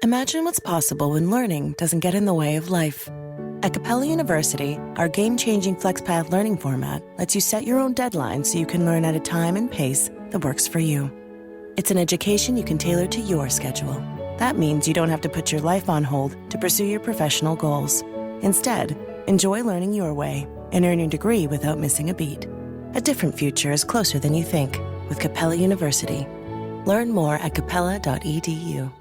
Imagine what's possible when learning doesn't get in the way of life. At Capella University, our game-changing FlexPath learning format lets you set your own deadlines so you can learn at a time and pace that works for you. It's an education you can tailor to your schedule. That means you don't have to put your life on hold to pursue your professional goals. Instead, enjoy learning your way and earn your degree without missing a beat. A different future is closer than you think with Capella University. Learn more at capella.edu.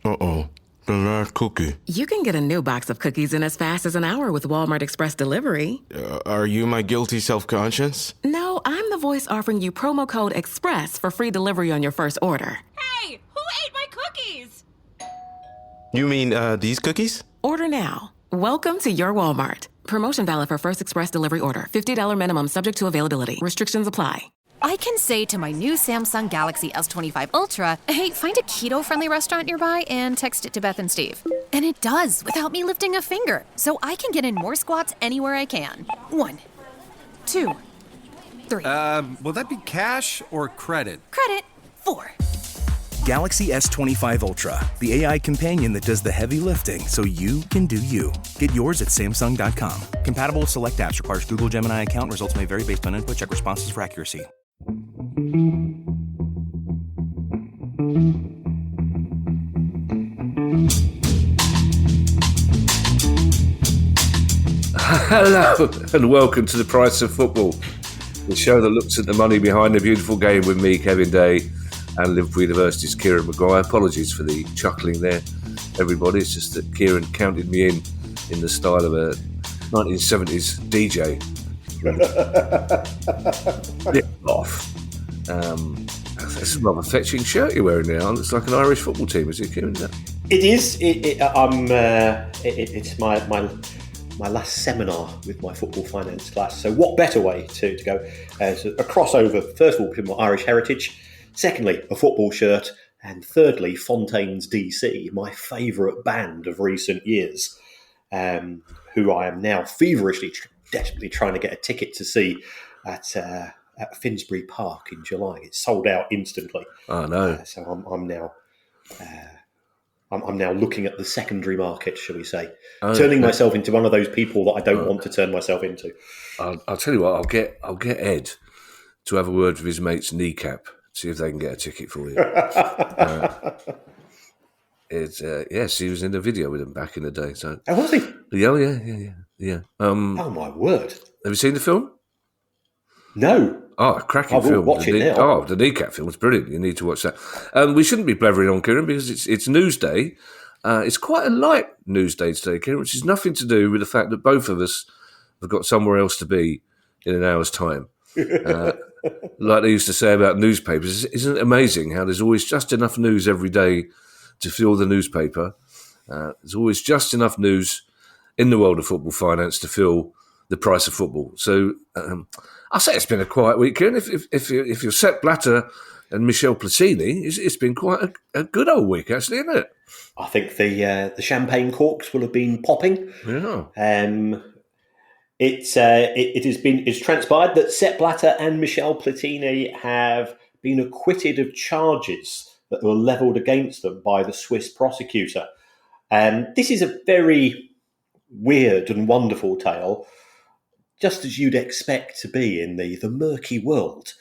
Uh-oh, the last cookie. You can get a new box of cookies in as fast as an hour with Walmart Express Delivery. Are you my guilty self-conscience? No, I'm the voice offering you promo code EXPRESS for free delivery on your first order. Hey, who ate my cookies? You mean, these cookies? Order now. Welcome to your Walmart. Promotion valid for first express delivery order. $50 minimum subject to availability. Restrictions apply. I can say to my new Samsung Galaxy S25 Ultra, hey, find a keto-friendly restaurant nearby and text it to Beth and Steve. And it does, without me lifting a finger. So I can get in more squats anywhere I can. 1, 2, 3. Will that be cash or credit? Credit. 4. Galaxy S25 Ultra, the AI companion that does the heavy lifting so you can do you. Get yours at Samsung.com. Compatible with select apps. Requires Google Gemini account. Results may vary based on input. Check responses for accuracy. Hello and welcome to The Price of Football, the show that looks at the money behind the beautiful game with me, Kevin Day, and Liverpool University's Kieran Maguire. Apologies for the chuckling there, everybody. It's just that Kieran counted me in the style of a 1970s DJ. Get off. This is a rather fetching shirt you're wearing now. It looks like an Irish football team, is it, Kieran? It is. It's my last seminar with my football finance class. So what better way to go as a crossover, first of all, between my Irish heritage, secondly, a football shirt, and thirdly, Fontaine's DC, my favourite band of recent years, who I am now feverishly, desperately trying to get a ticket to see at Finsbury Park in July. It's sold out instantly. Oh, no. So I'm now looking at the secondary market, shall we say, turning myself into one of those people that I don't want to turn myself into. I'll tell you what. I'll get Ed to have a word with his mate's kneecap. See if they can get a ticket for you. Yes, he was in the video with him back in the day. So, oh, was he? Yeah. Oh my word! Have you seen the film? No. Oh, a cracking film. Watch it now. Oh, the kneecap film was brilliant. You need to watch that. We shouldn't be blethering on, Kieran, because it's news day. It's quite a light news day today, Kieran, which has nothing to do with the fact that both of us have got somewhere else to be in an hour's time. Like they used to say about newspapers, isn't it amazing how there's always just enough news every day to fill the newspaper? There's always just enough news in the world of football finance to fill the price of football. So I'll say it's been a quiet week, Kieran. If you're Sepp Blatter and Michel Platini, it's been quite a good old week, actually, isn't it? I think the champagne corks will have been popping. Yeah. It's transpired that Sepp Blatter and Michel Platini have been acquitted of charges that were levelled against them by the Swiss prosecutor. This is a very weird and wonderful tale, just as you'd expect to be in the murky world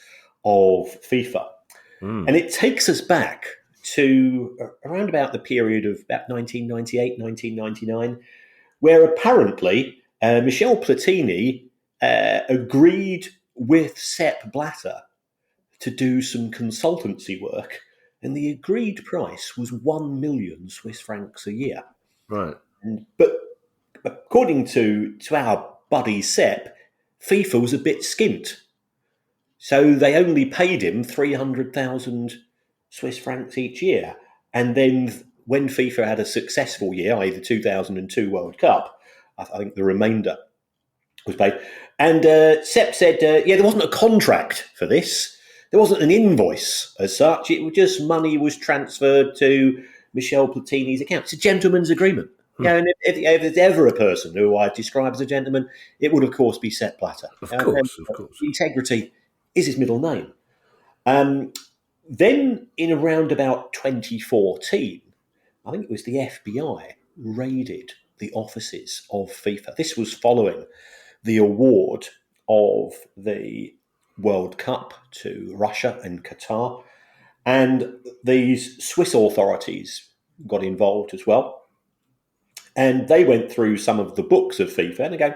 of FIFA. And it takes us back to around about the period of about 1998, 1999, where apparently Michel Platini agreed with Sepp Blatter to do some consultancy work, and the agreed price was 1 million Swiss francs a year. Right. But according to our buddy Sepp, FIFA was a bit skint. So they only paid him 300,000 Swiss francs each year. And then when FIFA had a successful year, i.e. the 2002 World Cup, I think the remainder was paid. And Sepp said, there wasn't a contract for this. There wasn't an invoice as such. It was just money was transferred to Michel Platini's account. It's a gentleman's agreement. Yeah, and if there's ever a person who I describe as a gentleman, it would, of course, be Sepp Blatter. Of course. Integrity is his middle name. Then in around about 2014, I think it was the FBI raided the offices of FIFA. This was following the award of the World Cup to Russia and Qatar. And these Swiss authorities got involved as well. And they went through some of the books of FIFA and they go,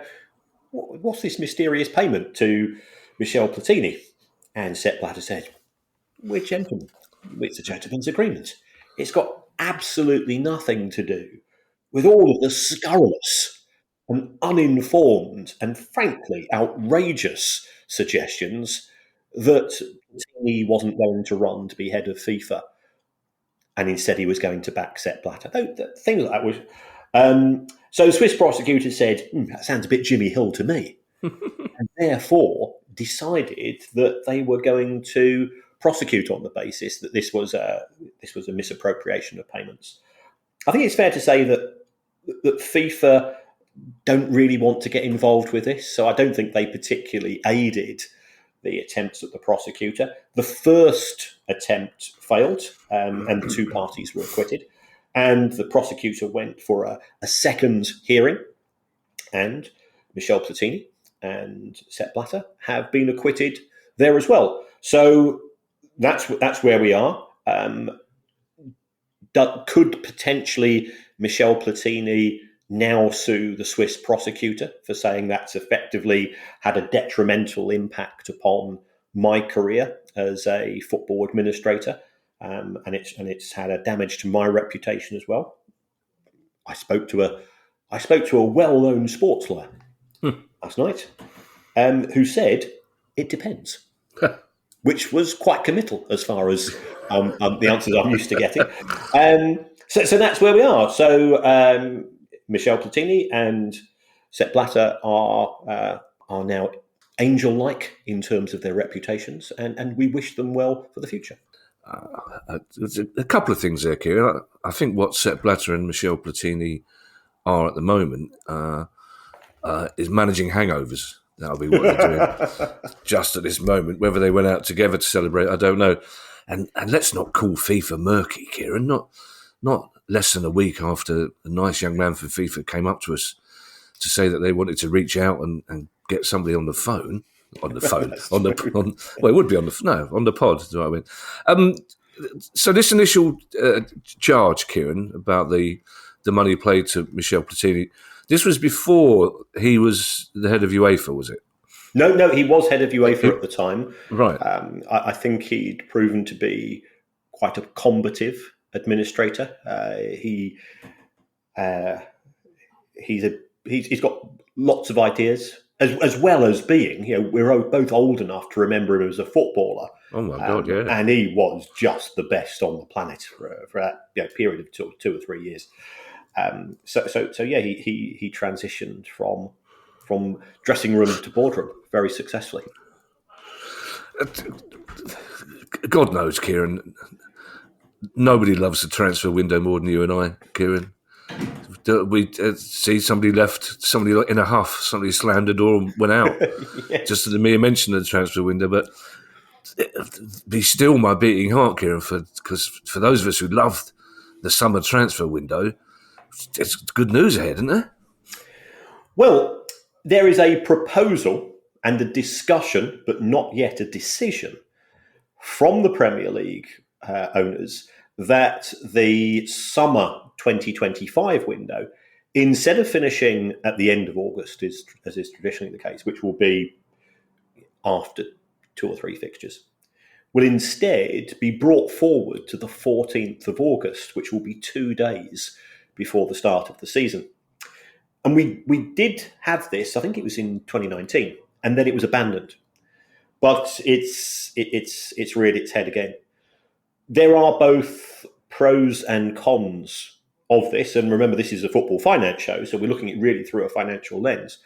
what's this mysterious payment to Michel Platini? And Sepp Blatter said, we're gentlemen. It's a gentleman's agreement. It's got absolutely nothing to do with all of the scurrilous and uninformed and frankly outrageous suggestions that he wasn't going to run to be head of FIFA and instead he was going to back Sepp Blatter. Things like that was. So the Swiss prosecutor said, that sounds a bit Jimmy Hill to me. And therefore decided that they were going to prosecute on the basis that this was a misappropriation of payments. I think it's fair to say that FIFA don't really want to get involved with this, so I don't think they particularly aided the attempts at the prosecutor. The first attempt failed, and the two parties were acquitted, and the prosecutor went for a second hearing, and Michel Platini and Sepp Blatter have been acquitted there as well. So that's where we are. Could potentially Michel Platini now sue the Swiss prosecutor for saying that's effectively had a detrimental impact upon my career as a football administrator, and it's had a damage to my reputation as well? I spoke to a well-known sports lawyer last night, who said it depends, which was quite committal as far as the answers I'm used to getting. So that's where we are. So Michel Platini and Sepp Blatter are now angel-like in terms of their reputations, and we wish them well for the future. A couple of things there, Kieran. I think what Sepp Blatter and Michel Platini are at the moment is managing hangovers. That'll be what they're doing just at this moment. Whether they went out together to celebrate, I don't know. And let's not call FIFA murky, Kieran. Not less than a week after a nice young man from FIFA came up to us to say that they wanted to reach out and get somebody on the phone. On the phone, it would be on the pod. Is what I mean. So this initial charge, Kieran, about the money played to Michel Platini, this was before he was the head of UEFA, was it? No, he was head of UEFA at the time. Right. I think he'd proven to be quite a combative administrator. He's got lots of ideas. As well as being, we're both old enough to remember him as a footballer. Oh my God, yeah! And he was just the best on the planet for that period of 2 or 3 years. So he transitioned from dressing room to boardroom very successfully. God knows, Kieran. Nobody loves the transfer window more than you and I, Kieran. We see somebody left, somebody in a huff, somebody slammed the door and went out. Yes. Just the mere mention of the transfer window. But be still my beating heart, Kieran, because for those of us who loved the summer transfer window, it's good news ahead, isn't there? Well, there is a proposal and a discussion, but not yet a decision, from the Premier League owners that the summer 2025 window, instead of finishing at the end of August, as is traditionally the case, which will be after 2 or 3 fixtures, will instead be brought forward to the 14th of August, which will be 2 days before the start of the season. And we did have this, I think it was in 2019, and then it was abandoned. But it's reared its head again. There are both pros and cons of this, and remember, this is a football finance show, so we're looking at really through a financial lens.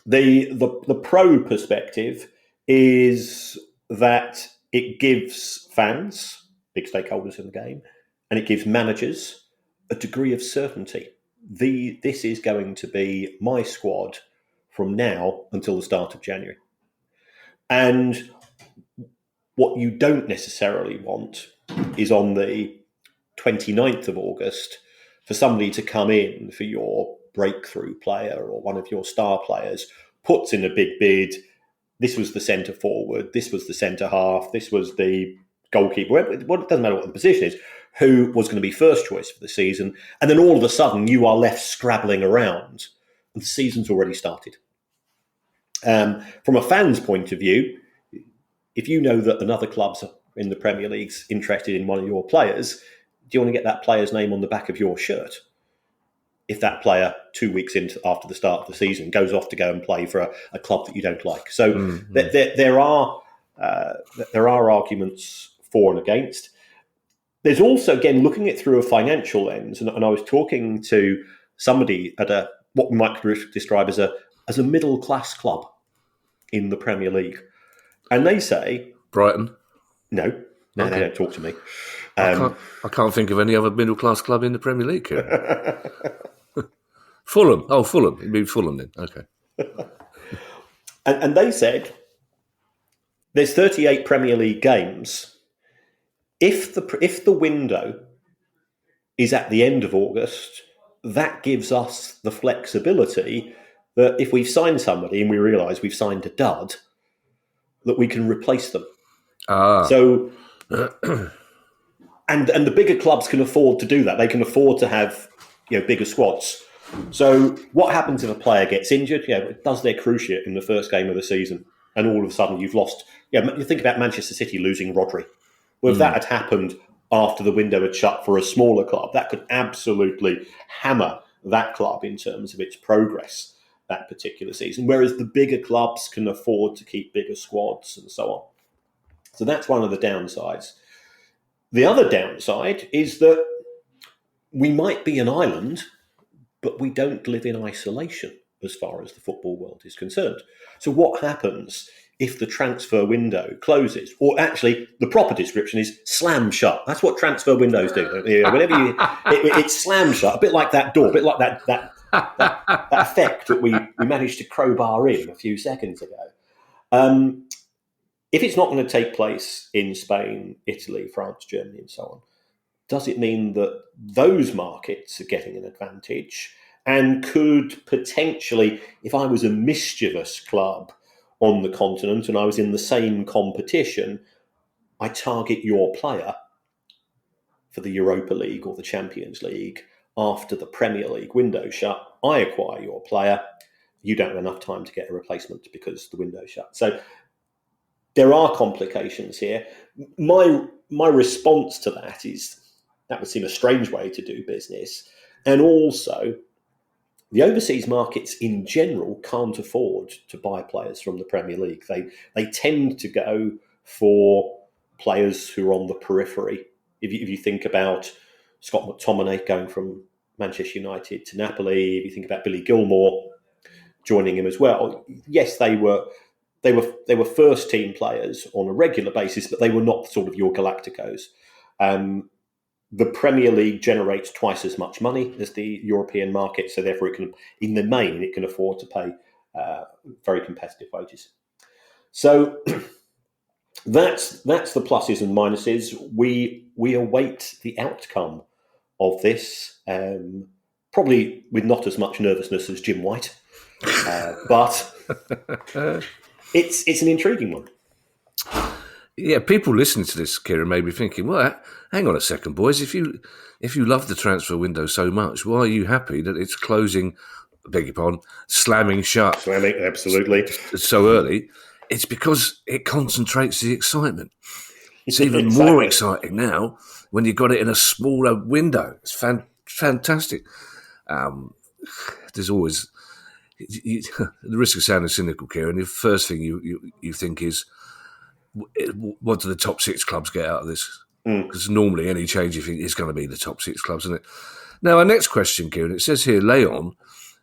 The pro perspective is that it gives fans, big stakeholders in the game, and it gives managers a degree of certainty. This is going to be my squad from now until the start of January. And What you don't necessarily want is on the 29th of August for somebody to come in for your breakthrough player or one of your star players, puts in a big bid. This was the centre forward, this was the centre half, this was the goalkeeper. It doesn't matter what the position is, who was going to be first choice for the season. And then all of a sudden you are left scrabbling around and the season's already started. From a fan's point of view, if you know that another club's in the Premier League's interested in one of your players, do you want to get that player's name on the back of your shirt? If that player 2 weeks after the start of the season goes off to go and play for a club that you don't like. So there are arguments for and against. There's also, again, looking at it through a financial lens, and I was talking to somebody at what we might describe as a middle-class club in the Premier League. And they say... Brighton? No, okay. They don't talk to me. I can't think of any other middle-class club in the Premier League, Kieran. Fulham. Oh, Fulham. It'd be Fulham then. Okay. and they said there's 38 Premier League games. If the window is at the end of August, that gives us the flexibility that if we've signed somebody and we realise we've signed a dud, that we can replace them. So, and the bigger clubs can afford to do that. They can afford to have bigger squads. So what happens if a player gets injured? It does their cruciate in the first game of the season, and all of a sudden you've lost. You think about Manchester City losing Rodri. Well, if that had happened after the window had shut for a smaller club, that could absolutely hammer that club in terms of its progress that particular season, whereas the bigger clubs can afford to keep bigger squads and so on. So that's one of the downsides. The other downside is that we might be an island, but we don't live in isolation as far as the football world is concerned. So what happens if the transfer window closes? Or actually, the proper description is slam shut. That's what transfer windows do. Whenever it slams shut, a bit like that door, a bit like that effect that we managed to crowbar in a few seconds ago. If it's not going to take place in Spain, Italy, France, Germany, and so on, does it mean that those markets are getting an advantage and could potentially, if I was a mischievous club on the continent and I was in the same competition, I target your player for the Europa League or the Champions League after the Premier League window shut, I acquire your player, you don't have enough time to get a replacement because the window's shut. So there are complications here. My response to that is that would seem a strange way to do business. And also, the overseas markets in general can't afford to buy players from the Premier League. They tend to go for players who are on the periphery. If you think about Scott McTominay going from Manchester United to Napoli, if you think about Billy Gilmour joining him as well, yes, they were first team players on a regular basis, but they were not sort of your Galacticos. The Premier League generates twice as much money as the European market, so therefore it can afford to pay very competitive wages. So that's the pluses and minuses. We await the outcome of this, probably with not as much nervousness as Jim White, but it's an intriguing one. Yeah, people listening to this, Kieran, may be thinking, well, hang on a second, boys. If you love the transfer window so much, why are you happy that it's closing, beg your pardon, slamming shut? Slamming, absolutely. So early. It's because it concentrates the excitement. It's even more exciting now when you've got it in a smaller window. It's fantastic. There's always... the risk of sounding cynical, Kieran, the first thing you think is, what do the top six clubs get out of this? Because normally any change you think is going to be the top six clubs, isn't it? Now, our next question, Kieran, it says here, Leon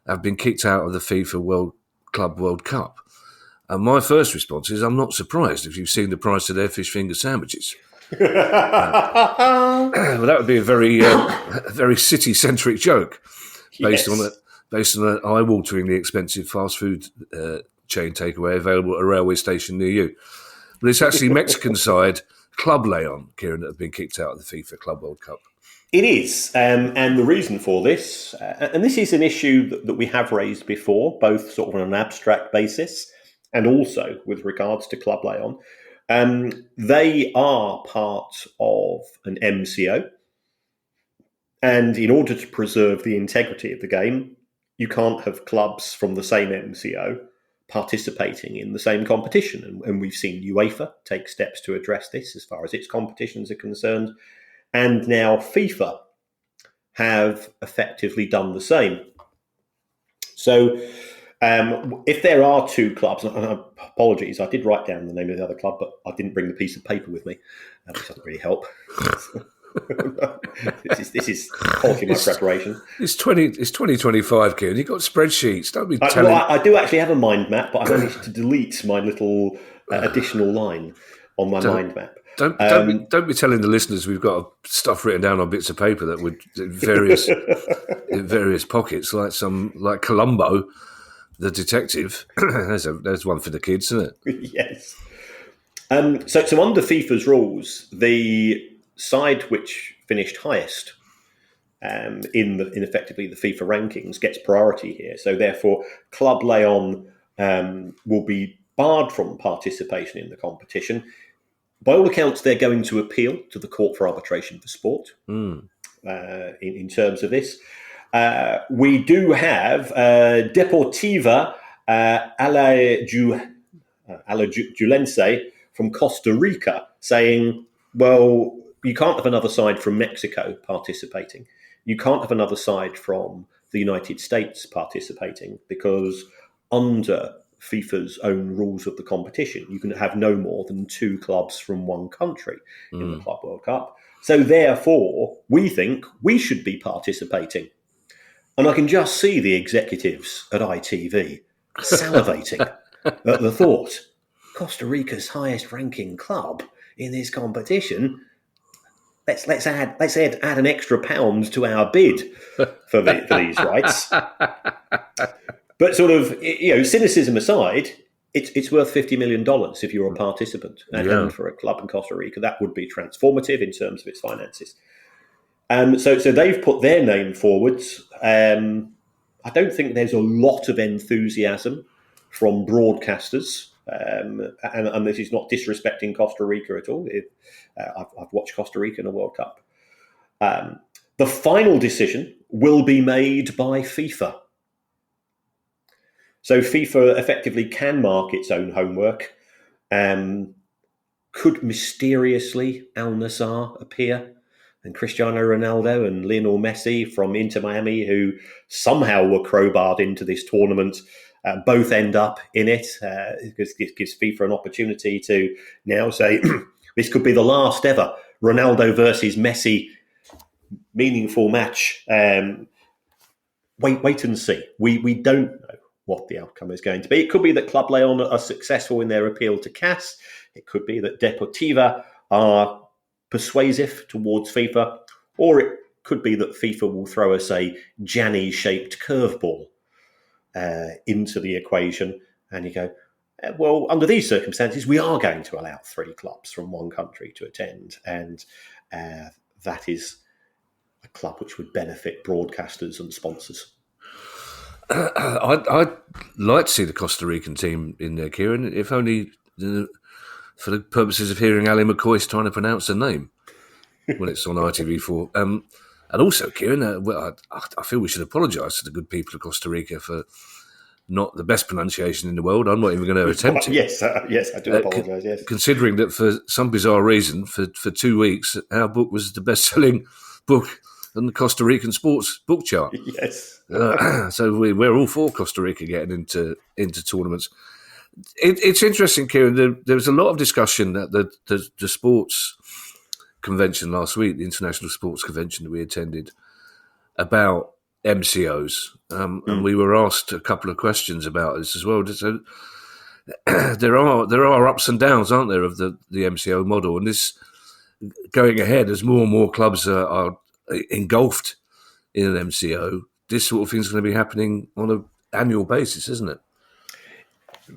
have been kicked out of the FIFA Club World Cup. And my first response is, I'm not surprised if you've seen the price of their fish finger sandwiches. Well, that would be a very city-centric joke based on an eye-wateringly expensive fast food chain takeaway available at a railway station near you. But it's actually Mexican side Club Leon, Kieran, that have been kicked out of the FIFA Club World Cup. It is, and the reason for this, and this is an issue that we have raised before, both sort of on an abstract basis and also with regards to Club Leon. They are part of an MCO, and in order to preserve the integrity of the game, you can't have clubs from the same MCO participating in the same competition. And we've seen UEFA take steps to address this as far as its competitions are concerned. And now FIFA have effectively done the same. So if there are two clubs, and apologies, I did write down the name of the other club, but I didn't bring the piece of paper with me, which doesn't really help. This is halting my preparation. It's 2025, Kieran. You've got spreadsheets. Don't be telling... I do actually have a mind map, but I managed to delete my little additional line on my mind map. Don't be telling the listeners we've got stuff written down on bits of paper that would in various pockets, like Columbo, the detective. There's one for the kids, isn't it? Yes. So under FIFA's rules, the side which finished highest in effectively the FIFA rankings gets priority here. So therefore, Club Leon will be barred from participation in the competition. By all accounts, they're going to appeal to the Court for Arbitration for Sport in terms of this. We do have Deportiva Alajuelense from Costa Rica saying, well, you can't have another side from Mexico participating. You can't have another side from the United States participating because under FIFA's own rules of the competition, you can have no more than two clubs from one country in the Club World Cup. So therefore, we think we should be participating. And I can just see the executives at ITV salivating at the thought, Costa Rica's highest ranking club in this competition, let's add an extra £1 to our bid for these rights. But sort of, cynicism aside, it's worth $50 million if you're a participant. And for a club in Costa Rica, that would be transformative in terms of its finances. So they've put their name forwards. I don't think there's a lot of enthusiasm from broadcasters. And this is not disrespecting Costa Rica at all. I've watched Costa Rica in a World Cup. The final decision will be made by FIFA. So FIFA effectively can mark its own homework. Could mysteriously Al Nassr appear? And Cristiano Ronaldo and Lionel Messi from Inter Miami, who somehow were crowbarred into this tournament, both end up in it. It gives FIFA an opportunity to now say, this could be the last ever Ronaldo versus Messi meaningful match. Wait and see. We don't know what the outcome is going to be. It could be that Club Leon are successful in their appeal to CAS. It could be that Deportiva are persuasive towards FIFA, or it could be that FIFA will throw us a Gianni-shaped curveball into the equation, and you go, well, under these circumstances, we are going to allow 3 clubs from one country to attend, and that is a club which would benefit broadcasters and sponsors. I'd like to see the Costa Rican team in there, Kieran, if only for the purposes of hearing Ali McCoy's trying to pronounce the name when it's on ITV4. And also, Kieran, I feel we should apologise to the good people of Costa Rica for not the best pronunciation in the world. I'm not even going to attempt it. Yes, I do apologise, yes. Considering that for some bizarre reason, for 2 weeks, our book was the best-selling book on the Costa Rican sports book chart. Yes. So we're all for Costa Rica getting into tournaments. It's interesting, Kieran. There was a lot of discussion at the sports convention last week, the International Sports Convention that we attended, about MCOs. And we were asked a couple of questions about this as well. So there are ups and downs, aren't there, of the MCO model? And this going ahead as more and more clubs are engulfed in an MCO, this sort of thing's going to be happening on an annual basis, isn't it?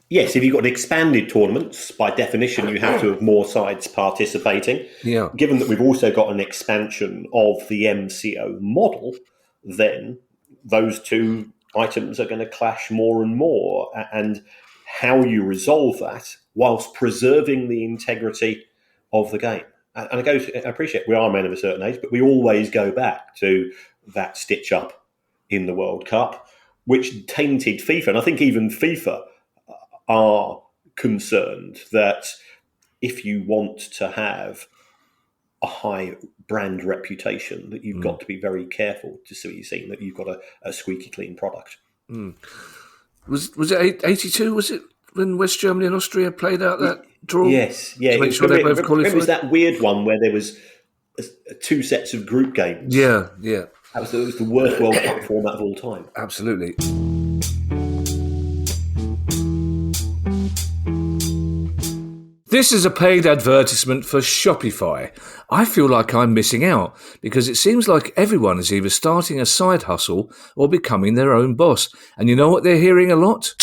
Yes, if you've got expanded tournaments, by definition, you have to have more sides participating. Yeah. Given that we've also got an expansion of the MCO model, then those two items are going to clash more and more. And how you resolve that whilst preserving the integrity of the game. And I appreciate we are men of a certain age, but we always go back to that stitch up in the World Cup, which tainted FIFA. And I think even FIFA are concerned that if you want to have a high brand reputation, that you've got to be very careful to see that you've got a squeaky clean product. Was it 82? Was it when West Germany and Austria played out that draw? Yes, yeah. To make sure they both qualified? It was that weird one where there was two sets of group games. Yeah. It was the worst World Cup format of all time. Absolutely. This is a paid advertisement for Shopify. I feel like I'm missing out because it seems like everyone is either starting a side hustle or becoming their own boss. And you know what they're hearing a lot?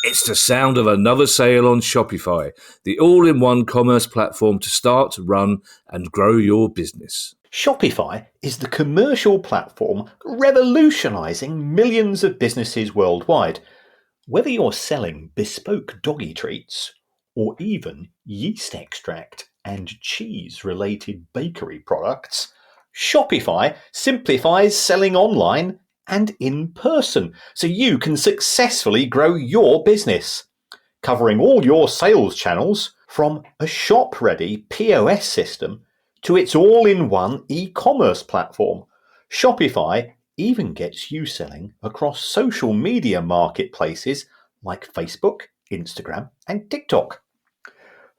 It's the sound of another sale on Shopify, the all-in-one commerce platform to start, run, and grow your business. Shopify is the commercial platform revolutionizing millions of businesses worldwide. Whether you're selling bespoke doggy treats or even yeast extract and cheese-related bakery products, Shopify simplifies selling online and in person so you can successfully grow your business. Covering all your sales channels, from a shop-ready POS system to its all-in-one e-commerce platform, Shopify even gets you selling across social media marketplaces like Facebook, Instagram, and TikTok.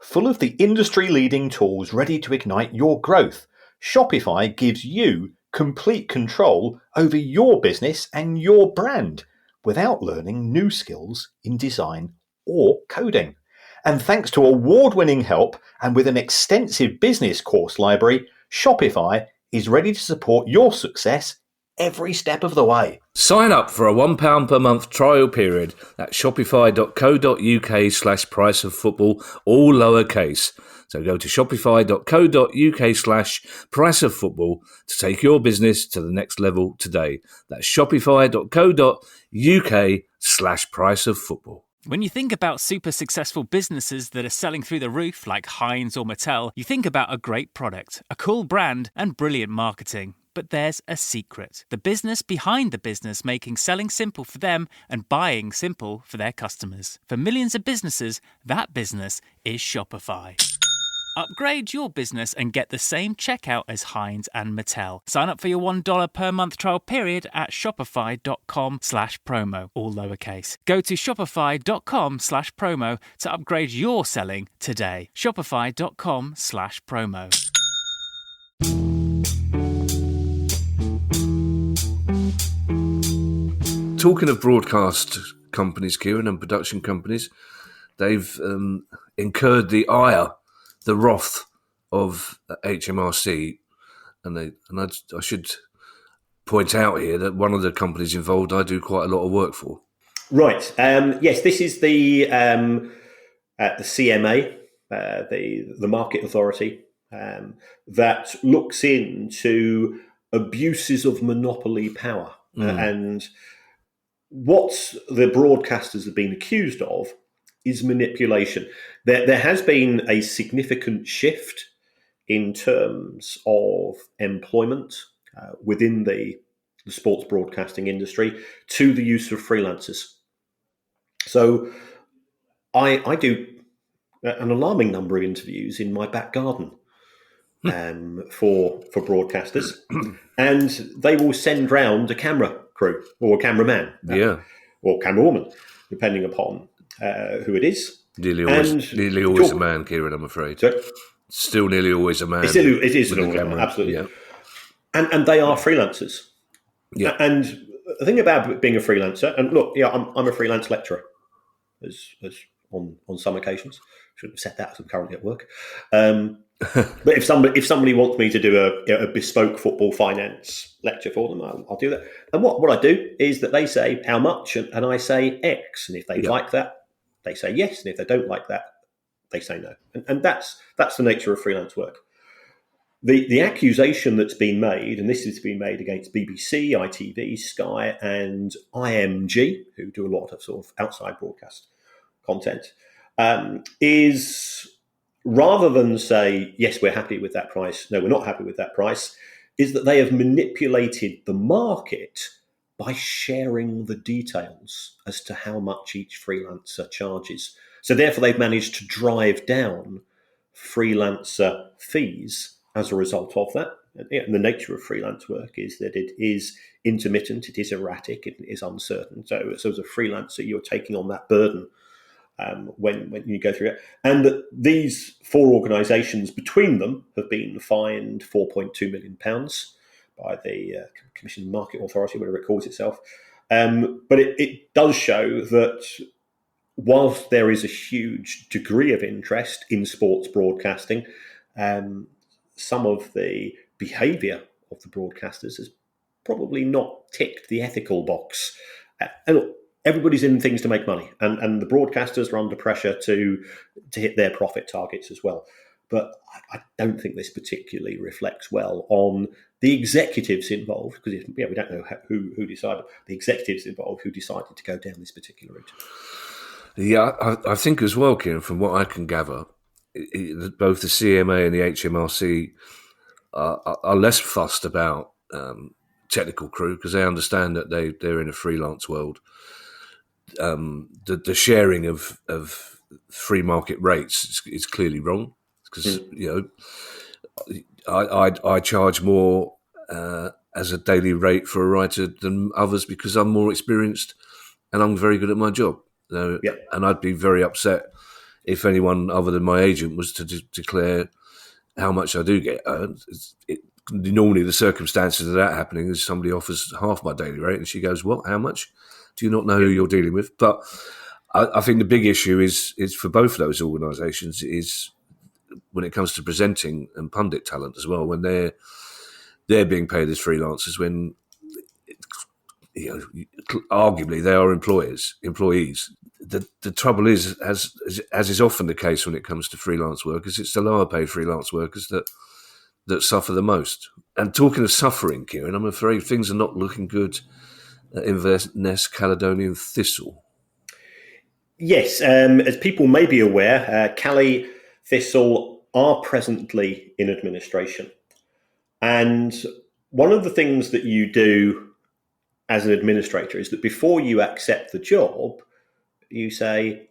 Full of the industry-leading tools ready to ignite your growth, Shopify gives you complete control over your business and your brand without learning new skills in design or coding. And thanks to award-winning help and with an extensive business course library, Shopify is ready to support your success every step of the way. Sign up for a £1 per month trial period at shopify.co.uk/price of football, all lowercase. So go to shopify.co.uk/price of football to take your business to the next level today. That's shopify.co.uk/price of football. When you think about super successful businesses that are selling through the roof like Heinz or Mattel, you think about a great product, a cool brand, and brilliant marketing. But there's a secret. The business behind the business making selling simple for them and buying simple for their customers. For millions of businesses, that business is Shopify. Upgrade your business and get the same checkout as Heinz and Mattel. Sign up for your $1 per month trial period at shopify.com/promo, all lowercase. Go to shopify.com/promo to upgrade your selling today. Shopify.com/promo. Talking of broadcast companies, Kieran, and production companies, they've incurred the ire, the wrath of HMRC, and I should point out here that one of the companies involved I do quite a lot of work for. Right. Yes, this is the CMA, the Market Authority, that looks into abuses of monopoly power. And what the broadcasters have been accused of is manipulation. There has been a significant shift in terms of employment within the sports broadcasting industry to the use of freelancers. So I do an alarming number of interviews in my back garden for broadcasters, and they will send round a camera crew or a cameraman, or camerawoman, depending upon who it is. Nearly always a man, Kieran, I'm afraid. So, still nearly always a man. It is still always a man, absolutely. Yeah. And they are freelancers. Yeah. And the thing about being a freelancer, and look, I'm a freelance lecturer, as on some occasions. Should have said that as I'm currently at work. But if somebody wants me to do a bespoke football finance lecture for them, I'll do that. And what I do is that they say how much, and I say X, and if they like that, they say yes, and if they don't like that, they say no. And that's the nature of freelance work. The accusation that's been made, and this has been made against BBC, ITV, Sky, and IMG, who do a lot of sort of outside broadcast content, is rather than say, yes, we're happy with that price, no, we're not happy with that price, is that they have manipulated the market by sharing the details as to how much each freelancer charges. So therefore, they've managed to drive down freelancer fees as a result of that. And the nature of freelance work is that it is intermittent, it is erratic, it is uncertain. So as a freelancer, you're taking on that burden when you go through it. And that these four organisations between them have been fined £4.2 million by the Commission Market Authority, whatever it calls itself. But it does show that whilst there is a huge degree of interest in sports broadcasting, some of the behaviour of the broadcasters has probably not ticked the ethical box. And look, everybody's in things to make money, and the broadcasters are under pressure to hit their profit targets as well. But I don't think this particularly reflects well on the executives involved, because we don't know who decided. The executives involved who decided to go down this particular route. Yeah, I think as well, Kieran, from what I can gather, both the CMA and the HMRC are less fussed about technical crew because they understand that they're in a freelance world. The sharing of free market rates is clearly wrong because I charge more as a daily rate for a writer than others because I'm more experienced and I'm very good at my job. And I'd be very upset if anyone other than my agent was to declare how much I do get earned. Normally the circumstances of that happening is somebody offers half my daily rate and she goes, what, how much? Do you not know who you're dealing with? But I think the big issue is for both of those organisations is when it comes to presenting and pundit talent as well, when they're being paid as freelancers, when arguably they are employees. The trouble is, as is often the case when it comes to freelance workers, it's the lower paid freelance workers that suffer the most. And talking of suffering, Kieran, I'm afraid things are not looking good at Inverness Caledonian Thistle. Yes, as people may be aware, Cali Thistle are presently in administration. And one of the things that you do as an administrator is that before you accept the job, you say,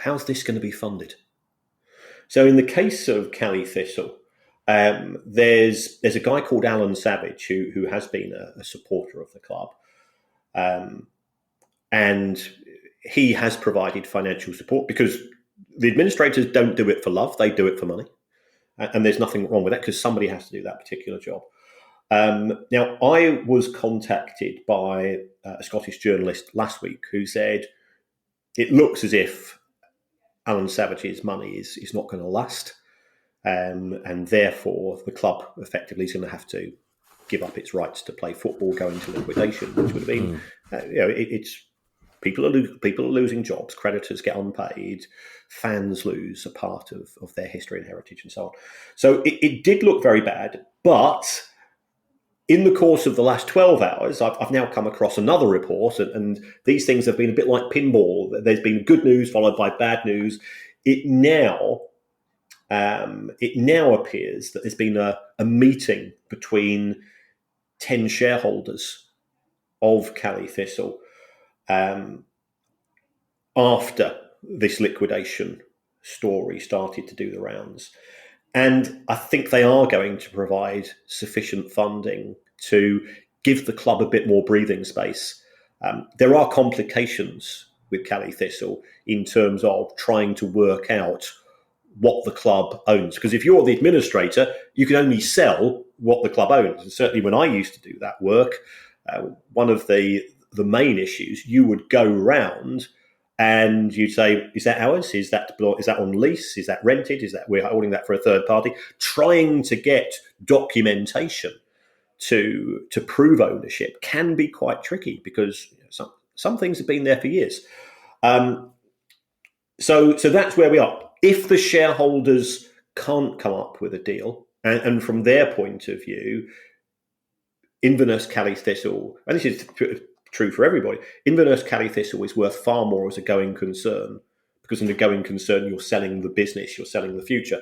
how's this going to be funded? So in the case of Cali Thistle, there's a guy called Alan Savage who has been a supporter of the club. And he has provided financial support because the administrators don't do it for love, they do it for money. And there's nothing wrong with that because somebody has to do that particular job. Now, I was contacted by a Scottish journalist last week who said it looks as if Alan Savage's money is not going to last, and therefore the club effectively is going to have to give up its rights to play football, go into liquidation, which would have been, it's people are losing jobs, creditors get unpaid, fans lose a part of their history and heritage, and so on. So it did look very bad, but in the course of the last 12 hours, I've now come across another report, and these things have been a bit like pinball. There's been good news followed by bad news. It now appears that there's been a meeting between 10 shareholders of Cali Thistle after this liquidation story started to do the rounds. And I think they are going to provide sufficient funding to give the club a bit more breathing space. There are complications with Cali Thistle in terms of trying to work out what the club owns. Because if you're the administrator, you can only sell what the club owns. And certainly when I used to do that work, one of the main issues, you would go round and you'd say, is that ours? Is that on lease? Is that rented? Is that we're holding that for a third party? Trying to get documentation to prove ownership can be quite tricky because some things have been there for years. So that's where we are. If the shareholders can't come up with a deal, and from their point of view, Inverness Cali Thistle, and this is true for everybody, Inverness Cali Thistle is worth far more as a going concern, because in a going concern, you're selling the business, you're selling the future,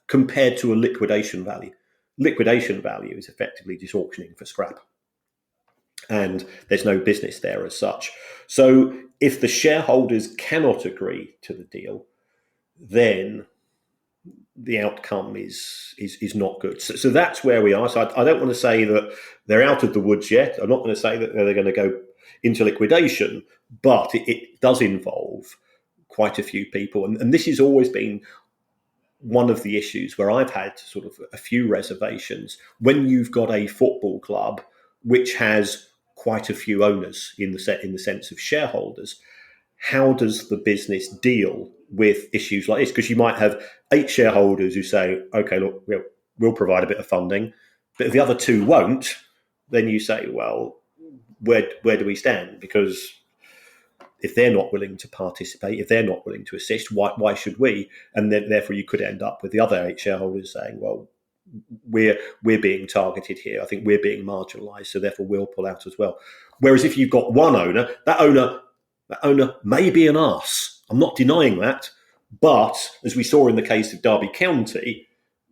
compared to a liquidation value. Liquidation value is effectively just auctioning for scrap. And there's no business there as such. So if the shareholders cannot agree to the deal, then the outcome is not good. So that's where we are. So I don't want to say that they're out of the woods yet. I'm not going to say that they're going to go into liquidation, but it does involve quite a few people. And this has always been one of the issues where I've had sort of a few reservations. When you've got a football club which has quite a few owners in the sense of shareholders, how does the business deal with issues like this? Because you might have 8 shareholders who say, okay, look, we'll provide a bit of funding, but if the other 2 won't, then you say, well, where do we stand? Because if they're not willing to participate, if they're not willing to assist, why should we? And then therefore you could end up with the other 8 shareholders saying, well, we're being targeted here. I think we're being marginalised, so therefore we'll pull out as well. Whereas if you've got one owner, that owner may be an arse. I'm not denying that. But as we saw in the case of Derby County,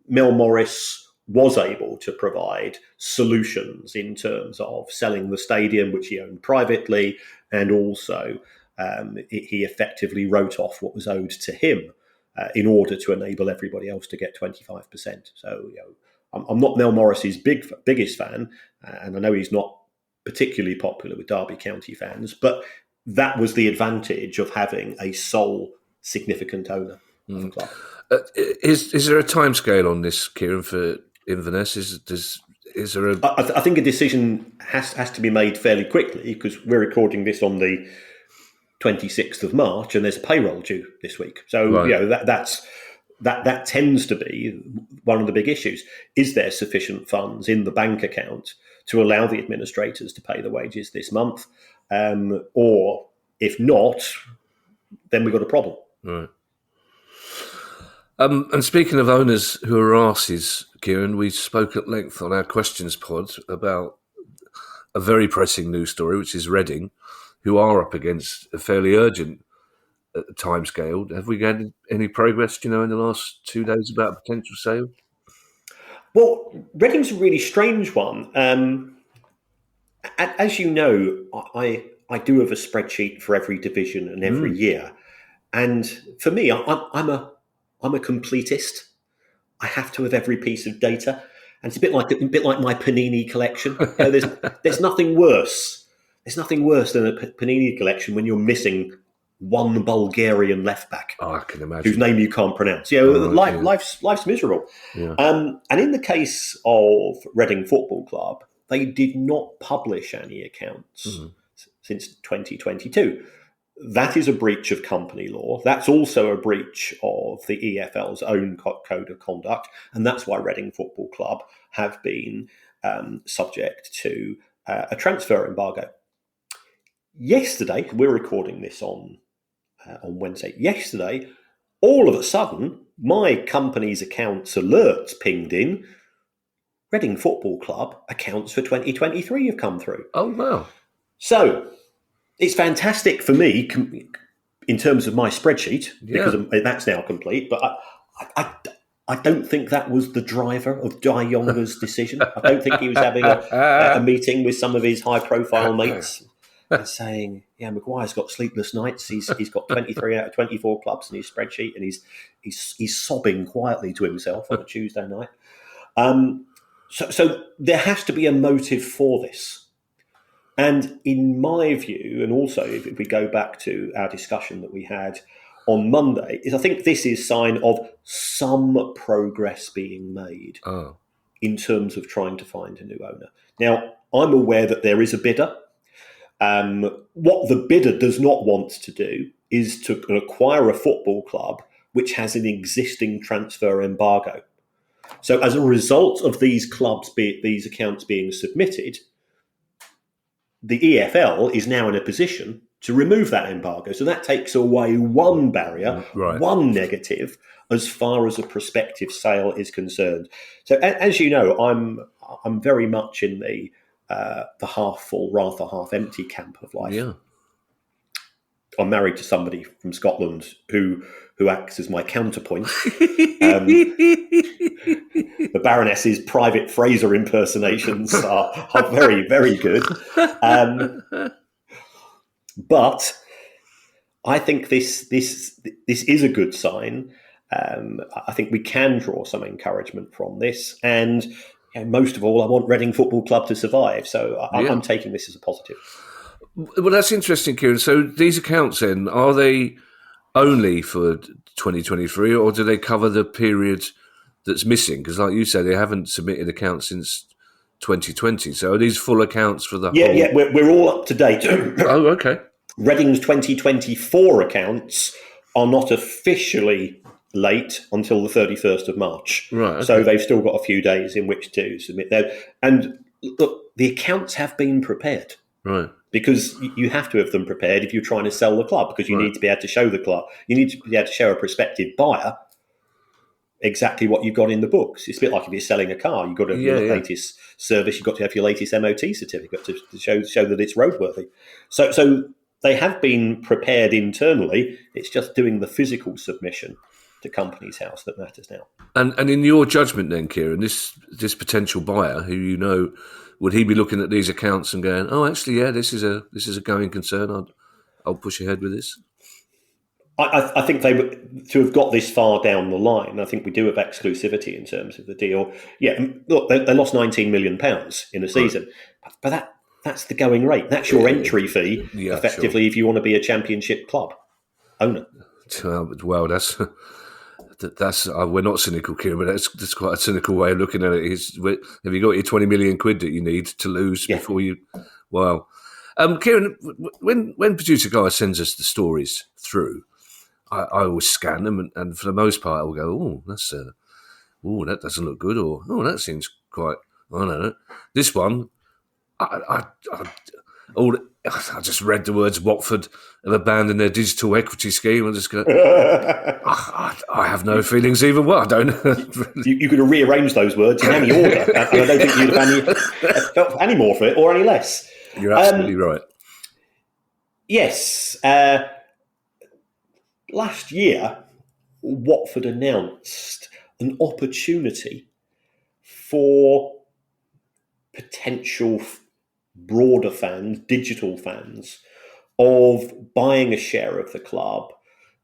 Mel Morris was able to provide solutions in terms of selling the stadium, which he owned privately, and also he effectively wrote off what was owed to him in order to enable everybody else to get 25%. So I'm not Mel Morris's biggest fan, and I know he's not particularly popular with Derby County fans, but that was the advantage of having a sole significant owner of the club. Is there a timescale on this, Kieran, for Inverness? Is there a? I think a decision has to be made fairly quickly, because we're recording this on the 26th of March, and there's a payroll due this week. So right. That tends to be one of the big issues. Is there sufficient funds in the bank account to allow the administrators to pay the wages this month? Or if not, then we've got a problem. Right. And speaking of owners who are arses, Kieran, we spoke at length on our questions pod about a very pressing news story, which is Reading, who are up against a fairly urgent timescale. Have we had any progress, in the last 2 days about a potential sale? Well, Reading's a really strange one. As you know, I do have a spreadsheet for every division and every year. And for me, I'm a completist. I have to have every piece of data, and it's a bit like my Panini collection. There's nothing worse. There's nothing worse than a Panini collection when you're missing one Bulgarian left back. Oh, I can imagine. Whose name you can't pronounce. Life's miserable. Yeah. And in the case of Reading Football Club, they did not publish any accounts since 2022. That is a breach of company law. That's also a breach of the EFL's own code of conduct. And that's why Reading Football Club have been subject to a transfer embargo. Yesterday, we're recording this on Wednesday. Yesterday, all of a sudden, my company's accounts alerts pinged in. Reading Football Club accounts for 2023 have come through. Oh, wow. So it's fantastic for me in terms of my spreadsheet, because that's now complete. But I don't think that was the driver of Di Yonga's decision. I don't think he was having a meeting with some of his high-profile mates and saying, Maguire's got sleepless nights. He's got 23 out of 24 clubs in his spreadsheet, and he's sobbing quietly to himself on a Tuesday night. So there has to be a motive for this. And in my view, and also if we go back to our discussion that we had on Monday, is I think this is a sign of some progress being made in terms of trying to find a new owner. Now, I'm aware that there is a bidder. What the bidder does not want to do is to acquire a football club which has an existing transfer embargo. So as a result of these accounts being submitted, the EFL is now in a position to remove that embargo. So that takes away one barrier, Right. one negative, as far as a prospective sale is concerned. So as you know, I'm very much in the half full, rather half empty camp of life. Yeah. I'm married to somebody from Scotland who acts as my counterpoint. The Baroness's private Fraser impersonations are very, very good. But I think this is a good sign. I think we can draw some encouragement from this. And most of all, I want Reading Football Club to survive. So I'm taking this as a positive. Well, that's interesting, Kieran. So these accounts then, are they only for 2023 or do they cover the period that's missing? Because like you said, they haven't submitted accounts since 2020. So are these full accounts for the whole? Yeah, we're all up to date. Oh, okay. Reading's 2024 accounts are not officially late until the 31st of March. Right. Okay. So they've still got a few days in which to submit them. And look, the accounts have been prepared. Right. Because you have to have them prepared if you're trying to sell the club, because you need to be able to show the club. You need to be able to show a prospective buyer exactly what you've got in the books. It's a bit like if you're selling a car, you've got to have your latest service, you've got to have your latest MOT certificate to show that it's roadworthy. So they have been prepared internally. It's just doing the physical submission to Companies House that matters now. And in your judgment then, Kieran, this potential buyer who you know, would he be looking at these accounts and going, "Oh, actually, yeah, this is a going concern. I'll push ahead with this"? I think they to have got this far down the line. I think we do have exclusivity in terms of the deal. Yeah, look, they lost £19 million in a season, but that's the going rate. That's your entry fee, effectively, if you want to be a Championship club owner. Well, that's we're not cynical, Kieran, but that's quite a cynical way of looking at it. Have you got your 20 million quid that you need to lose before you? Wow. Kieran, when producer Guy sends us the stories through, I always scan them, and for the most part, I'll go, that doesn't look good, or that seems quite, I don't know. This one, I just read the words Watford have abandoned their digital equity scheme. I just go, I have no feelings even. Well, I don't. You could have rearranged those words in any order, and I don't think you'd have felt any more for it or any less. You're absolutely right. Yes. Last year, Watford announced an opportunity for potential broader fans, digital fans, of buying a share of the club,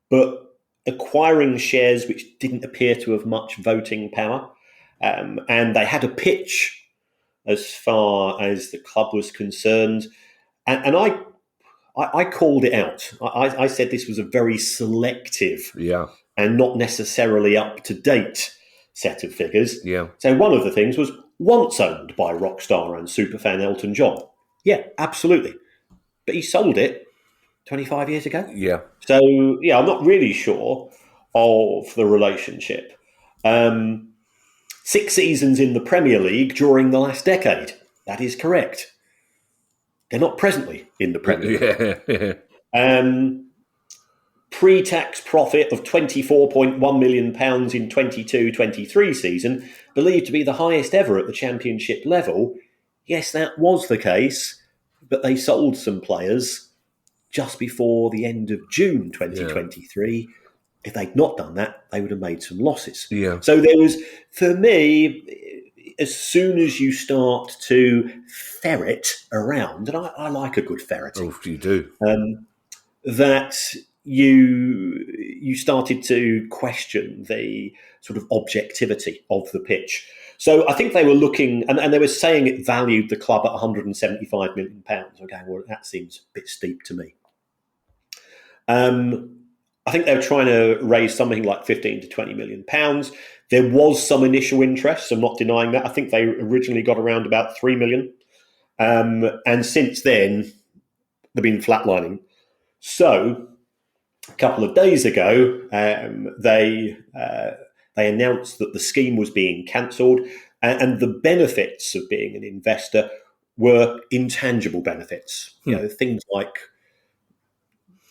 but acquiring shares which didn't appear to have much voting power. And they had a pitch as far as the club was concerned. And I called it out. I said this was a very selective and not necessarily up-to-date set of figures. Yeah. So one of the things was once owned by rock star and superfan Elton John. Yeah, absolutely. But he sold it 25 years ago. Yeah. So, I'm not really sure of the relationship. 6 seasons in the Premier League during the last decade. That is correct. They're not presently in the Premier League. Pre-tax profit of £24.1 million in 22-23 season, believed to be the highest ever at the Championship level. Yes, that was the case, but they sold some players just before the end of June 2023. Yeah. If they'd not done that, they would have made some losses. Yeah. So there was, for me, as soon as you start to ferret around, and I like a good ferreting. Oh, you do. That you started to question the sort of objectivity of the pitch. So I think they were looking, and they were saying it valued the club at £175 million. Okay, well, that seems a bit steep to me. I think they were trying to raise something like £15 to £20 million. There was some initial interest, I'm not denying that. I think they originally got around about £3 million. And since then, they've been flatlining. So a couple of days ago, they announced that the scheme was being cancelled, and the benefits of being an investor were intangible benefits. You know, things like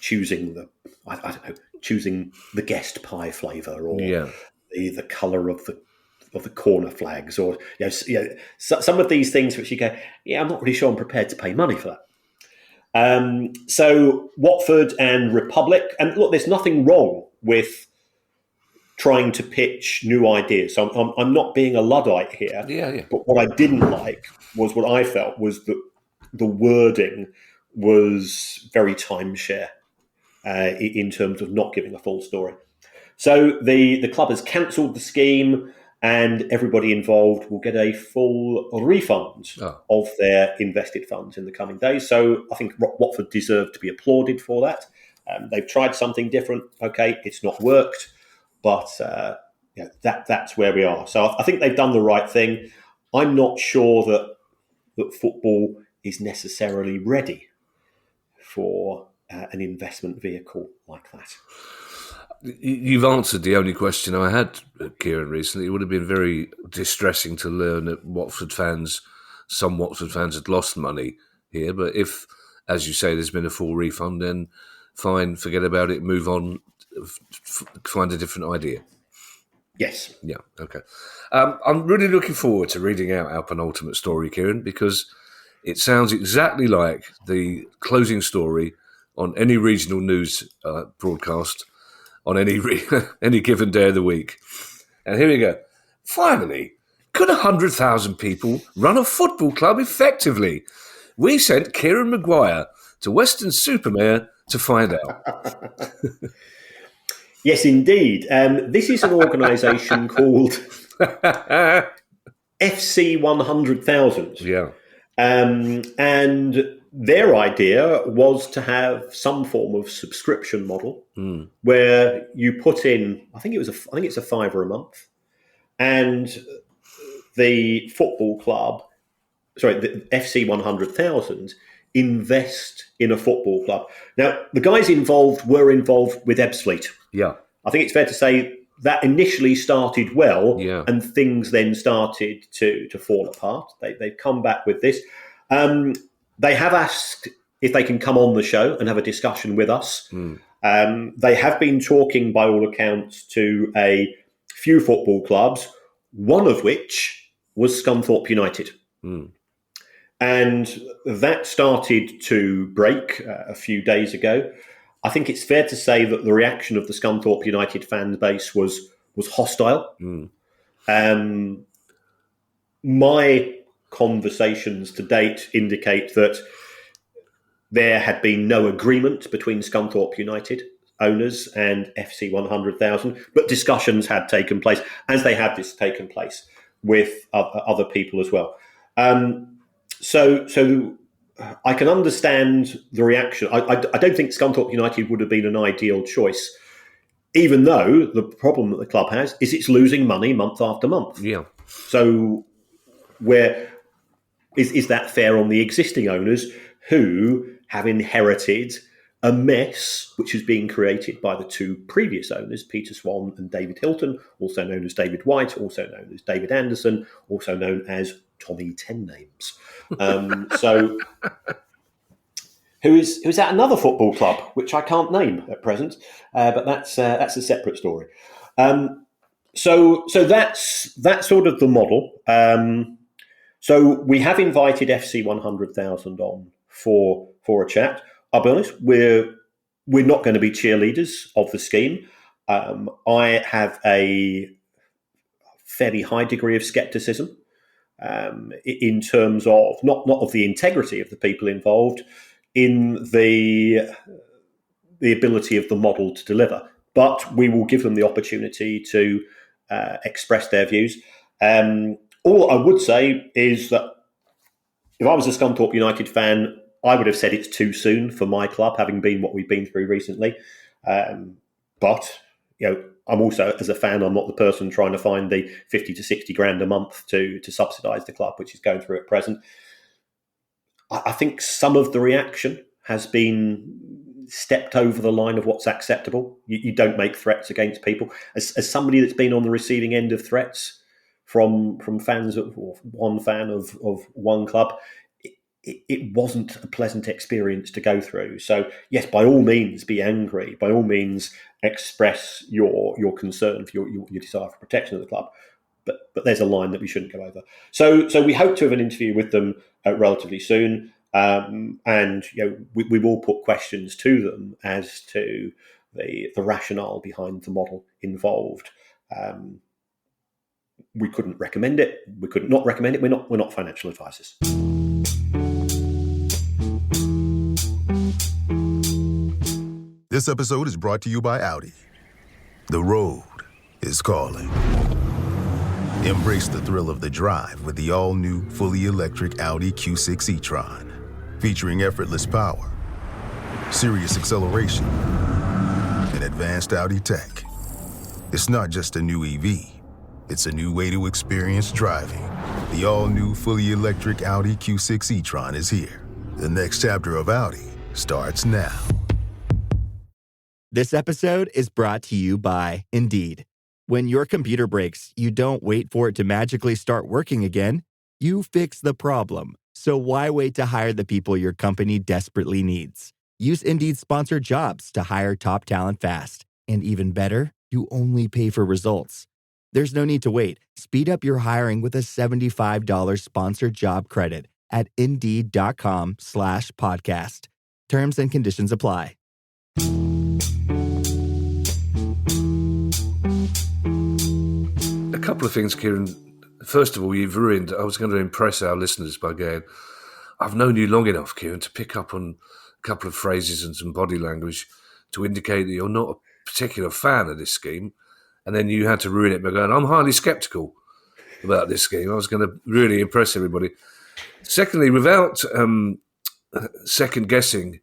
choosing I don't know, choosing the guest pie flavour or the colour of the corner flags, or some of these things which you go, I'm not really sure I'm prepared to pay money for that. So Watford and Republic, and look, there's nothing wrong with trying to pitch new ideas. So I'm not being a Luddite here. But what I didn't like was what I felt was that the wording was very timeshare in terms of not giving a full story. So the club has cancelled the scheme, and everybody involved will get a full refund of their invested funds in the coming days. So I think Watford deserve to be applauded for that. They've tried something different. Okay, it's not worked, but that's where we are. So I think they've done the right thing. I'm not sure that football is necessarily ready for an investment vehicle like that. You've answered the only question I had, Kieran, recently. It would have been very distressing to learn that some Watford fans had lost money here. But if, as you say, there's been a full refund, then fine, forget about it, move on, find a different idea. Yes. Yeah, okay. I'm really looking forward to reading out our penultimate story, Kieran, because it sounds exactly like the closing story on any regional news broadcast on any given day of the week. And here we go. Finally, could 100,000 people run a football club effectively? We sent Kieran Maguire to Weston-super-Mare to find out. Yes, indeed. This is an organisation called FC 100,000. Yeah. And their idea was to have some form of subscription model where you put in, I think it's a £5 a month, and the football club, the FC 100,000, invest in a football club. Now, the guys were involved with Ebbsfleet. Yeah. I think it's fair to say that initially started well, and things then started to fall apart. They've come back with this. They have asked if they can come on the show and have a discussion with us. They have been talking, by all accounts, to a few football clubs, one of which was Scunthorpe United. And that started to break a few days ago. I think it's fair to say that the reaction of the Scunthorpe United fan base was hostile. My conversations to date indicate that there had been no agreement between Scunthorpe United owners and FC 100,000, but discussions had taken place, as they had taken place with other people as well. So I can understand the reaction. I don't think Scunthorpe United would have been an ideal choice, even though the problem that the club has is it's losing money month after month. Yeah. So where is that fair on the existing owners who have inherited a mess which is being created by the two previous owners, Peter Swan and David Hilton, also known as David White, also known as David Anderson, also known as Tommy Ten Names. So who's at another football club, which I can't name at present, but that's a separate story. So that's sort of the model. So we have invited FC 100,000 on for a chat. I'll be honest, we're not going to be cheerleaders of the scheme. I have a fairly high degree of skepticism in terms of not of the integrity of the people involved, in the ability of the model to deliver. But we will give them the opportunity to express their views. All I would say is that if I was a Scunthorpe United fan, I would have said it's too soon for my club, having been what we've been through recently. But I'm also, as a fan, I'm not the person trying to find the 50 to 60 grand a month to subsidise the club, which is going through at present. I think some of the reaction has been stepped over the line of what's acceptable. You don't make threats against people. As somebody that's been on the receiving end of threats from fans, or one fan of one club, it wasn't a pleasant experience to go through. So yes, by all means, be angry. By all means, express your concern for your desire for protection of the club. But there's a line that we shouldn't go over. So we hope to have an interview with them relatively soon, and we will put questions to them as to the rationale behind the model involved. We couldn't recommend it. We could not recommend it. We're not financial advisors. This episode is brought to you by Audi. The road is calling. Embrace the thrill of the drive with the all-new, fully electric Audi Q6 e-tron. Featuring effortless power, serious acceleration, and advanced Audi tech. It's not just a new EV. It's a new way to experience driving. The all-new, fully electric Audi Q6 e-tron is here. The next chapter of Audi starts now. This episode is brought to you by Indeed. When your computer breaks, you don't wait for it to magically start working again. You fix the problem. So why wait to hire the people your company desperately needs? Use Indeed's sponsored jobs to hire top talent fast. And even better, you only pay for results. There's no need to wait. Speed up your hiring with a $75 sponsored job credit at Indeed.com/podcast. Terms and conditions apply. A couple of things, Kieran. First of all, you've ruined. I was going to impress our listeners by going, I've known you long enough, Kieran, to pick up on a couple of phrases and some body language to indicate that you're not a particular fan of this scheme. And then you had to ruin it by going, I'm highly sceptical about this scheme. I was going to really impress everybody. Secondly, without second guessing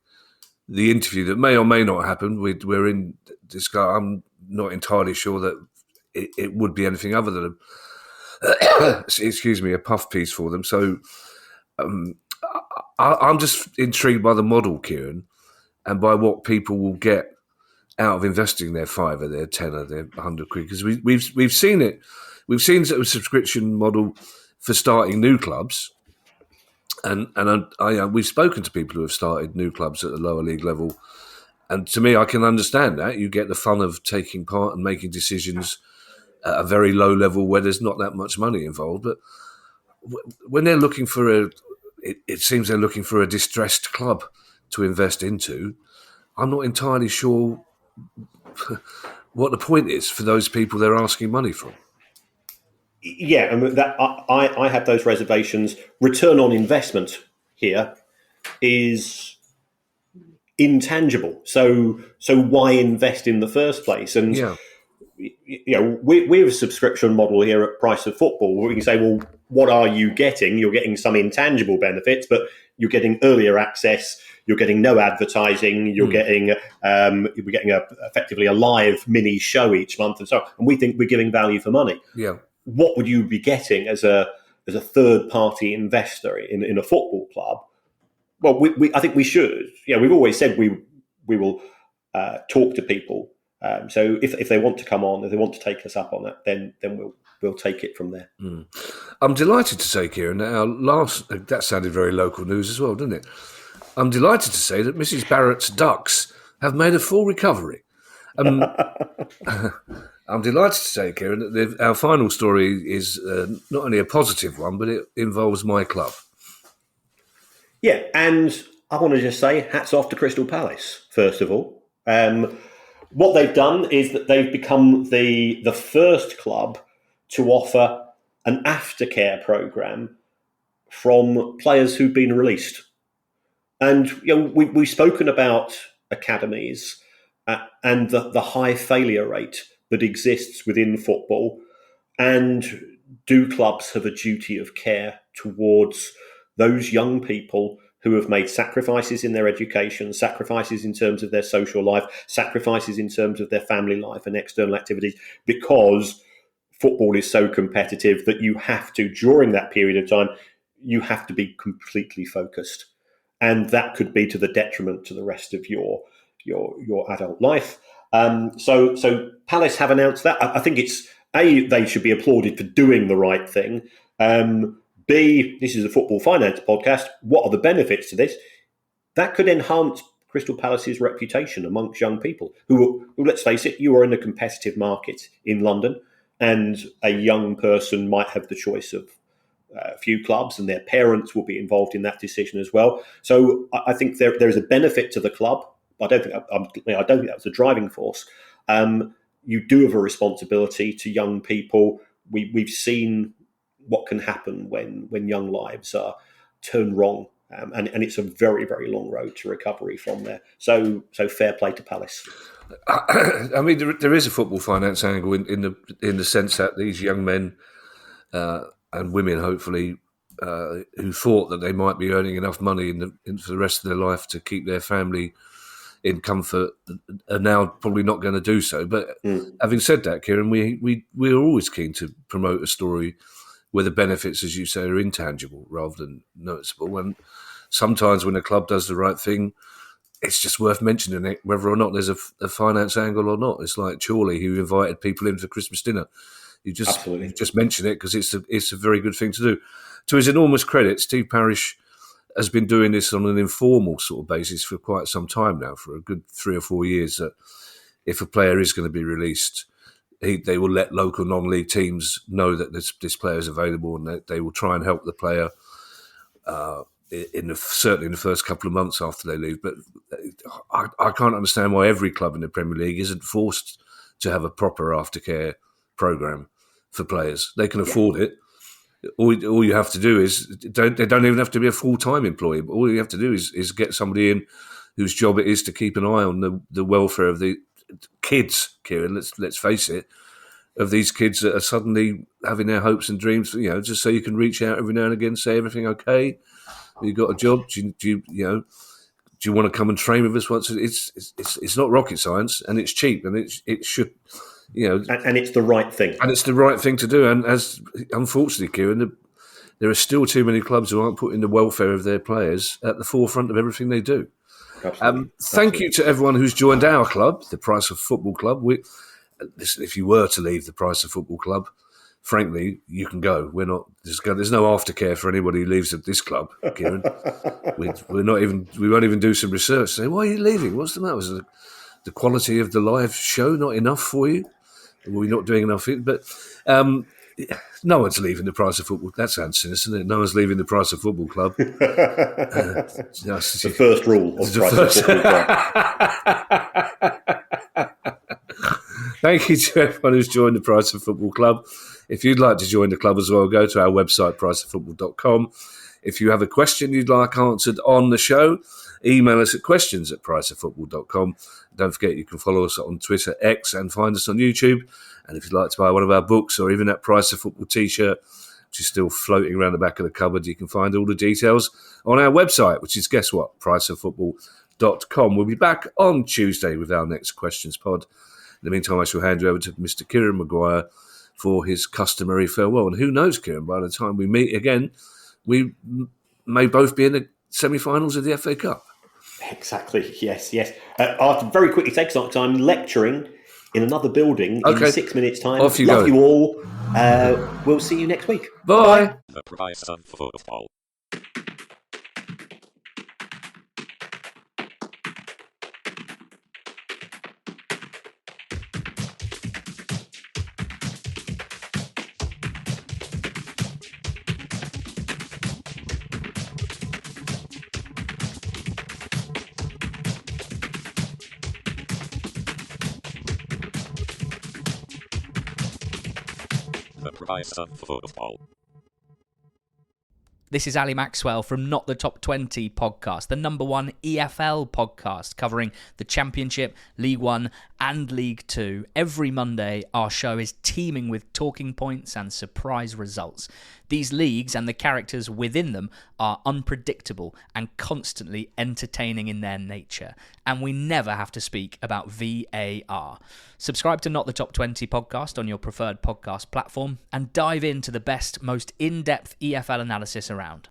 the interview that may or may not happen, we're in this guy. I'm not entirely sure that it would be anything other than a puff piece for them. So I'm just intrigued by the model, Kieran, and by what people will get out of investing their $5, their $10, their £100, because we've seen it. We've seen a subscription model for starting new clubs, and we've spoken to people who have started new clubs at the lower league level, and to me, I can understand that. You get the fun of taking part and making decisions at a very low level where there's not that much money involved. But when they're looking for it seems they're looking for a distressed club to invest into. I'm not entirely sure what the point is for those people they're asking money from. Yeah, I mean, I have those reservations. Return on investment here is intangible. So why invest in the first place? And we're a subscription model here at Price of Football. We can say, well, what are you getting? You're getting some intangible benefits, but you're getting earlier access. You're getting no advertising. You're getting effectively a live mini show each month, and so on. And we think we're giving value for money. Yeah. What would you be getting as a third party investor in a football club? Well, I think we should. Yeah, we've always said we will talk to people. So if they want to come on, if they want to take us up on that, then we'll take it from there. I'm delighted to say, Kieran, that sounded very local news as well, didn't it? I'm delighted to say that Mrs. Barrett's ducks have made a full recovery. I'm delighted to say, Kieran, that our final story is not only a positive one, but it involves my club. Yeah, and I want to just say hats off to Crystal Palace, first of all. What they've done is that they've become the first club to offer an aftercare programme from players who've been released. And we've spoken about academies and the high failure rate that exists within football. And do clubs have a duty of care towards those young people who have made sacrifices in their education, sacrifices in terms of their social life, sacrifices in terms of their family life and external activities, because football is so competitive that you have to, during that period of time, you have to be completely focused. And that could be to the detriment to the rest of your adult life. So Palace have announced that. I think it's, they should be applauded for doing the right thing. B, this is a football finance podcast. What are the benefits to this? That could enhance Crystal Palace's reputation amongst young people who, let's face it, you are in a competitive market in London, and a young person might have the choice of a few clubs, and their parents will be involved in that decision as well. So I think there is a benefit to the club. I don't think that was a driving force. You do have a responsibility to young people. We've seen what can happen when young lives are turned wrong, and it's a very, very long road to recovery from there. So fair play to Palace. I mean, there is a football finance angle in the sense that these young men and women, hopefully, who thought that they might be earning enough money for the rest of their life to keep their family in comfort, are now probably not going to do so. But having said that, Kieran, we're always keen to promote a story where the benefits, as you say, are intangible rather than noticeable. And sometimes when a club does the right thing, it's just worth mentioning it, whether or not there's a finance angle or not. It's like Chorley, who invited people in for Christmas dinner. You just mention it because it's a very good thing to do. To his enormous credit, Steve Parish has been doing this on an informal sort of basis for quite some time now, for a good 3 or 4 years, that if a player is going to be released, they will let local non-league teams know that this player is available, and that they will try and help the player certainly in the first couple of months after they leave. But I can't understand why every club in the Premier League isn't forced to have a proper aftercare program for players. They can afford it. All you have to do is, they don't even have to be a full-time employee, but all you have to do is get somebody in whose job it is to keep an eye on the welfare of the kids, Kieran, let's face it, of these kids that are suddenly having their hopes and dreams, just so you can reach out every now and again, say, everything okay? You got a job? Do you want to come and train with us once? It's not rocket science, and it's cheap, and it should, and it's the right thing. And it's the right thing to do. And as unfortunately, Kieran, there are still too many clubs who aren't putting the welfare of their players at the forefront of everything they do. Thank you to everyone who's joined our club, the Price of Football Club. Listen, if you were to leave the Price of Football Club, frankly, you can go. There's no aftercare for anybody who leaves at this club, Kieran. We won't even do some research. Say, why are you leaving? What's the matter? Was the quality of the live show not enough for you? Were we not doing enough? But no one's leaving the Price of Football. That sounds sinister, doesn't it? No one's leaving the Price of Football Club. The first rule of Price of Football Club. Thank you to everyone who's joined the Price of Football Club. If you'd like to join the club as well, go to our website, priceoffootball.com. If you have a question you'd like answered on the show, email us at questions@priceoffootball.com. Don't forget you can follow us on Twitter, X, and find us on YouTube. And if you'd like to buy one of our books or even that Price of Football t-shirt, which is still floating around the back of the cupboard, you can find all the details on our website, which is, guess what, priceoffootball.com. We'll be back on Tuesday with our next Questions pod. In the meantime, I shall hand you over to Mr. Kieran Maguire for his customary farewell. And who knows, Kieran, by the time we meet again, we may both be in the semi-finals of the FA Cup. Exactly, yes. I have to very quickly say, because I'm lecturing in another building in 6 minutes' time. Off you Love go. You all. We'll see you next week. Bye. The Price of Football. The Price of Football. This is Ali Maxwell from Not the Top 20 podcast, the number one EFL podcast covering the Championship, League One and League Two. Every Monday, our show is teeming with talking points and surprise results. These leagues and the characters within them are unpredictable and constantly entertaining in their nature. And we never have to speak about VAR. Subscribe to Not the Top 20 podcast on your preferred podcast platform and dive into the best, most in-depth EFL analysis around.